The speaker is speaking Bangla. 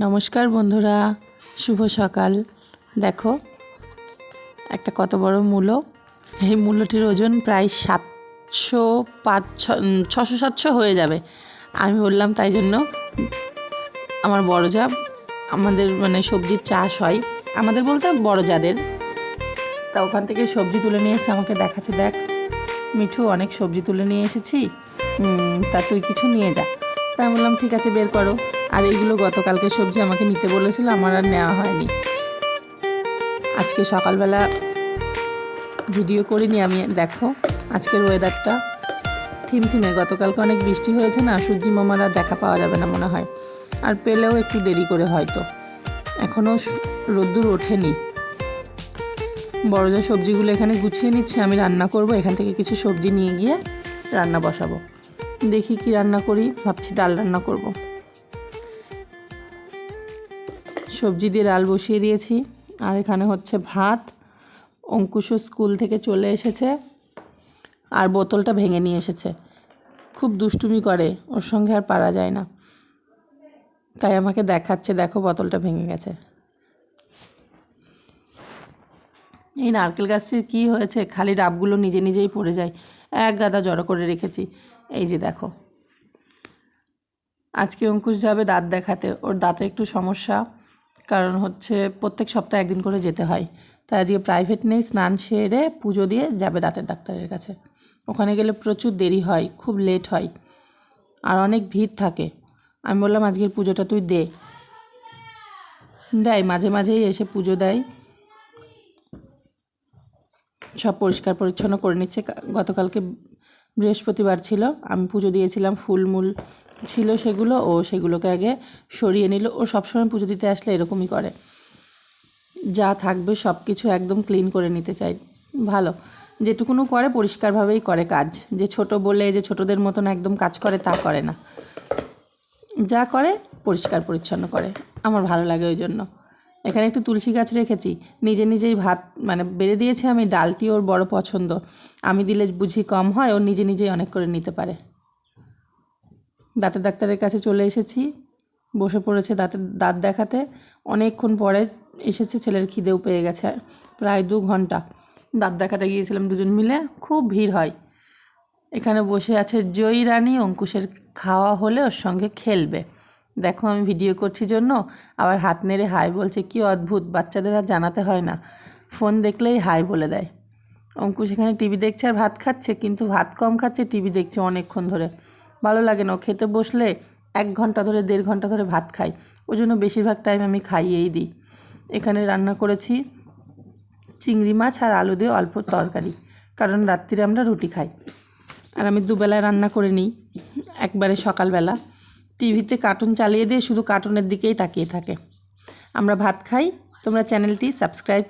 নমস্কার বন্ধুরা, শুভ সকাল। দেখো একটা কত বড় মূলো। এই মূলোটির ওজন প্রায় 600 হয়ে যাবে। আমি বললাম তাই জন্য আমার বড় যা, আমাদের সবজির চাষ হয়, আমাদের বলতে বড় যাদের, তা ওখান থেকে সবজি তুলে নিয়ে এসে আমাকে দেখাচ্ছে, দেখ মিঠু অনেক সবজি তুলে নিয়ে এসেছি, তা তুই কিছু নিয়ে যা। তাই বললাম ঠিক আছে, বের করো। আর এইগুলো গতকালকে সবজি আমাকে নিতে বলেছিল, আমার আর নেওয়া হয়নি। আজকে সকালবেলা ভিডিও করিনি আমি। দেখো আজকের ওয়েদারটা থিমথিমে, গতকালকে অনেক বৃষ্টি হয়েছে না, সূর্যি মামার আর দেখা পাওয়া যাবে না মনে হয়, আর পেলেও একটু দেরি করে হয়তো, এখনও রোদ্দুর ওঠেনি। বড় যা সবজিগুলো এখানে গুছিয়ে নিচ্ছে, আমি রান্না করব। এখান থেকে কিছু সবজি নিয়ে গিয়ে রান্না বসাবো। দেখি কি রান্না করি, ভাবছি ডাল রান্না করব। সবজি দিয়ে ডাল বসিয়ে দিয়েছি, আর এখানে হচ্ছে ভাত। অঙ্কুশও স্কুল থেকে চলে এসেছে, আর বোতলটা ভেঙে নিয়ে এসেছে। খুব দুষ্টুমি করে, ওর সঙ্গে আর পারা যায় না, তাই আমাকে দেখাচ্ছে, দেখো বোতলটা ভেঙে গেছে। এই নারকেল গাছটির কী হয়েছে, খালি ডাবগুলো নিজে নিজেই পড়ে যায়। এক গাদা জড়ো করে রেখেছি, এই যে দেখো। আজকে অঙ্কুশ যাবে দাঁত দেখাতে, ওর দাঁতে একটু সমস্যা, কারণ হচ্ছে প্রত্যেক সপ্তাহে একদিন করে যেতে হয়। তাই আজকে প্রাইভেট নেই, স্নান সেরে পুজো দিয়ে যাবে দাঁতের ডাক্তারের কাছে। ওখানে গেলে প্রচুর দেরি হয়, খুব লেট হয়, আর অনেক ভিড় থাকে। আমি বললাম আজকের পুজোটা তুই দে। দেয়, মাঝে মাঝেই এসে পুজো দেয়, সব পরিষ্কার পরিচ্ছন্ন করে নিচ্ছে। গতকালকে বৃহস্পতিবার ছিল, আমি পুজো দিয়েছিলাম, ফুলমূল ছিল সেগুলো, ও সেগুলোকে আগে সরিয়ে নিল। ও সবসময় পুজো দিতে আসলে এরকমই করে, যা থাকবে সব কিছু একদম ক্লিন করে নিতে চাই। ভালো, যেটুকুনো করে পরিষ্কারভাবেই করে কাজ, যে ছোট বলে যে ছোটদের মতন একদম কাজ করে তা করে না, যা করে পরিষ্কার পরিচ্ছন্ন করে। আমার ভালো লাগে ওই জন্য। এখানে একটু তুলসী গাছ রেখেছি, নিজে নিজেই ভাত বেড়ে দিয়েছে আমি। ডালটি ওর বড় পছন্দ, আমি দিলে বুঝি কম হয়, ও নিজে নিজেই অনেক করে নিতে পারে। দাঁতের ডাক্তারের কাছে চলে এসেছি, বসে পড়েছে দাঁত দেখাতে। অনেকক্ষণ পরে এসেছে, ছেলের খিদেও পেয়ে গেছে। প্রায় 2 ঘন্টা দাঁত দেখাতে গিয়েছিলাম দুজন মিলে, খুব ভিড় হয়। এখানে বসে আছে জয়ী রানী, অঙ্কুশের খাওয়া হলে ওর সঙ্গে খেলবে। দেখো আমি ভিডিও করছি জন্য আবার হাত নেড়ে হাই বলছে, কি অদ্ভুত, বাচ্চাদের আর জানাতে হয় না, ফোন দেখলেই হাই বলে দেয়। অঙ্কুশ এখানে টিভি দেখছে আর ভাত খাচ্ছে, কিন্তু ভাত কম খাচ্ছে, টিভি দেখছে অনেকক্ষণ ধরে। ভালো লাগে না, খেতে বসলে 1 ঘন্টা ধরে 1.5 ঘন্টা ধরে ভাত খাই, ওই জন্য বেশিরভাগ টাইম আমি খাইয়েই দিই। এখানে রান্না করেছি চিংড়ি মাছ আর আলু দিয়ে অল্প তরকারি, কারণ রাত্রিরে আমরা রুটি খাই। আর আমি দুবেলায় রান্না করে নিই, একবারে সকালবেলা। টিভিতে কার্টুন চালিয়ে দিয়ে শুধু কার্টুনের দিকেই তাকিয়ে থাকে। আমরা ভাত খাই। তোমরা চ্যানেলটি সাবস্ক্রাইব